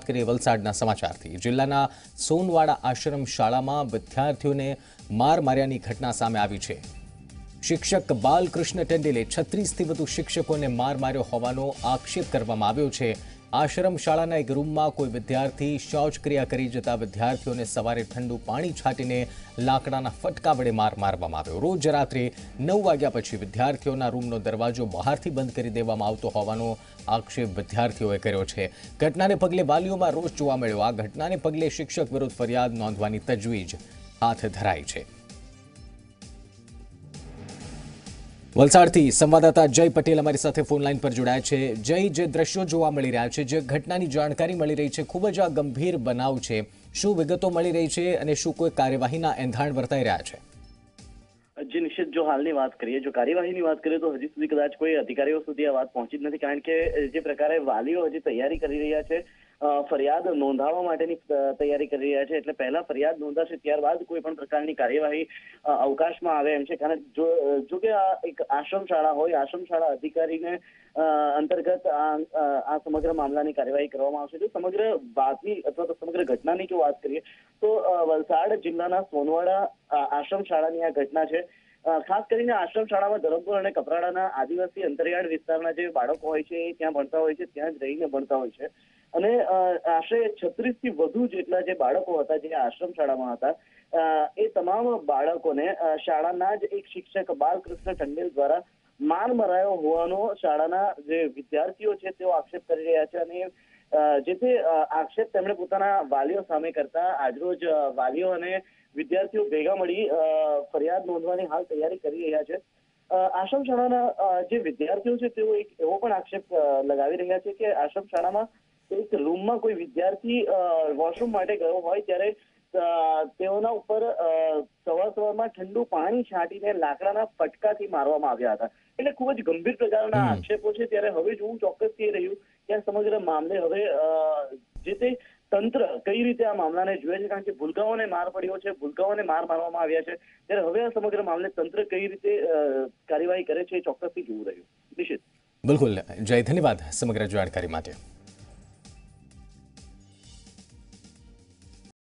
કરીએ વલસાડના સમાચારથી। જિલ્લાના સોનવાડા આશ્રમ શાળામાં વિદ્યાર્થીઓને માર માર્યાની ઘટના સામે આવી છે। શિક્ષક બાલકૃષ્ણ ટંડેલે 36થી વધુ શિક્ષકોને માર માર્યો હોવાનો આક્ષેપ કરવામાં આવ્યો છે। આશ્રમ શાળાના એક રૂમમાં કોઈ વિદ્યાર્થી શૌચક્રિયા કરી જતા વિદ્યાર્થીઓને સવારે ઠંડુ પાણી છાંટીને લાકડાના ફટકા વડે માર મારવામાં આવ્યો। રોજ રાત્રે 9 વાગ્યા પછી વિદ્યાર્થીઓના રૂમનો દરવાજો બહારથી બંધ કરી દેવામાં આવતો હોવાનો આક્ષેપ વિદ્યાર્થીઓએ કર્યો છે। ઘટનાને પગલે વાલીઓમાં રોષ જોવા મળ્યો। આ ઘટનાને પગલે શિક્ષક વિરુદ્ધ ફરિયાદ નોંધવાની તજવીજ હાથ ધરાઈ છે। વલસાડથી સંવાદદાતા જય પટેલ અમારી સાથે ફોન લાઈન પર જોડાયા છે। જય, જે દ્રશ્યો જોવા મળી રહ્યા છે, જે ઘટનાની જાણકારી મળી રહી છે, ખૂબ જ આ ગંભીર બનાવ છે, શું વિગતો મળી રહી છે અને શું કોઈ કાર્યવાહીના એંધાણ વર્તાઈ રહ્યા છે? જે નિશ્ચિત જો હાલની વાત કરીએ, જો કાર્યવાહીની વાત કરીએ તો હજી સુધી કદાચ કોઈ અધિકારીઓ સુધી આ વાત પહોંચી જ નથી, કારણ કે જે પ્રકારે વાલીઓ હજી તૈયારી કરી રહ્યા છે, ફરિયાદ નોંધાવવા માટેની તૈયારી કરી રહ્યા છે, એટલે પહેલા ફરિયાદ નોંધાશે ત્યારબાદ કોઈ પણ પ્રકારની કાર્યવાહી અવકાશમાં આવે એમ છે। કારણ જો કે આ એક આશ્રમ શાળા હોય, આશ્રમ શાળા અધિકારીને અંતર્ગત આ સમગ્ર મામલાની કાર્યવાહી કરવામાં આવશે। જો સમગ્ર વાતની અથવા તો સમગ્ર ઘટનાની જો વાત કરીએ તો વલસાડ જિલ્લાના સોનવાડા આશ્રમ શાળાની આ ઘટના છે। ખાસ કરીને આશ્રમ શાળામાં ધરમપુર અને કપરાડાના આદિવાસી અંતરિયાળ વિસ્તારના જે બાળકો હોય છે એ ત્યાં ભણતા હોય છે, ત્યાં જ રહીને ભણતા હોય છે અને આશરે 36થી વધુ જેટલા જે બાળકો હતા જે આશ્રમ શાળામાં હતા એ તમામ બાળકોને શાળાના જ એક શિક્ષક બાલકૃષ્ણ ટંડેલ દ્વારા માર મરાયો હોવાનો શાળાના જે વિદ્યાર્થીઓ છે તેઓ આક્ષેપ કરી રહ્યા છે અને જે તે આક્ષેપ તેમણે પોતાના વાલીઓ સામે કરતા આજરોજ વાલીઓ અને વિદ્યાર્થીઓ ભેગા મળી ફરિયાદ નોંધવાની હાલ તૈયારી કરી રહ્યા છે। આશ્રમ શાળાના જે વિદ્યાર્થીઓ છે તેઓ એક એવો પણ આક્ષેપ લગાવી રહ્યા છે કે આશ્રમ શાળામાં એક રૂમમાં કોઈ વિદ્યાર્થી વોશરૂમ માટે ગયો હોય ત્યારે તેઓના ઉપર સવારમાં ઠંડુ પાણી છાંટીને લાકડાના ફટકાથી મારવામાં આવ્યા હતા। એટલે ખૂબ જ ગંભીર પ્રકારના આક્ષેપો છે। ત્યારે હવે જોવું ચોક્કસ થઈ રહ્યું કે સમગ્ર મામલે હવે જે તે તંત્ર કઈ રીતે આ મામલાને જુએ છે, કારણ કે ભૂલકાઓને માર પડ્યો છે, ભૂલકાઓને માર મારવામાં આવ્યા છે, ત્યારે હવે આ સમગ્ર મામલે તંત્ર કઈ રીતે કાર્યવાહી કરે છે એ ચોક્કસથી જોવું રહ્યું। નિશ્ચિત બિલકુલ જય, ધન્યવાદ સમગ્ર જાણકારી માટે।